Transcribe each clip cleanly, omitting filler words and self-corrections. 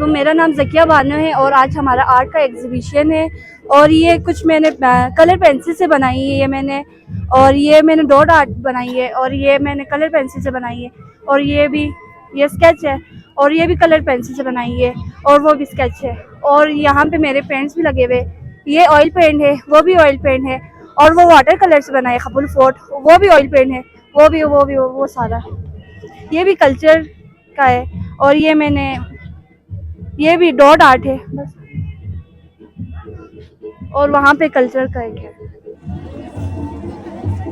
वालेकुम, मेरा नाम ज़किया बानो है और आज हमारा आर्ट का एग्ज़िबिशन है। और ये कुछ मैंने कलर पेंसिल से बनाई है, ये मैंने डॉट आर्ट बनाई है, और ये मैंने कलर पेंसिल से बनाई है, और ये स्केच है, और ये भी कलर पेंसिल से बनाई है, और वो भी स्केच है। और यहाँ पे मेरे पेंट्स भी लगे हुए, ये ऑयल पेंट है, वो भी ऑयल पेंट है, और वो वाटर कलर से बनाए कबूल फोर्ट, वो भी ऑयल पेंट है, वो सारा ये भी कल्चर का है। और ये भी डॉट आर्ट है बस, और वहाँ पे कल्चर का एक है।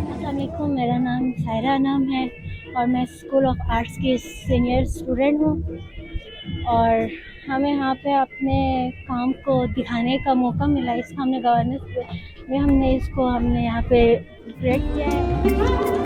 अस्सलामुअलैकुम, मेरा नाम सायरा नाम है और मैं स्कूल ऑफ आर्ट्स की सीनियर स्टूडेंट हूँ। और हमें यहाँ पे अपने काम को दिखाने का मौका मिला, इसको हमने गवर्नेंस में हमने यहाँ पे रिफ्लेक्ट किया है।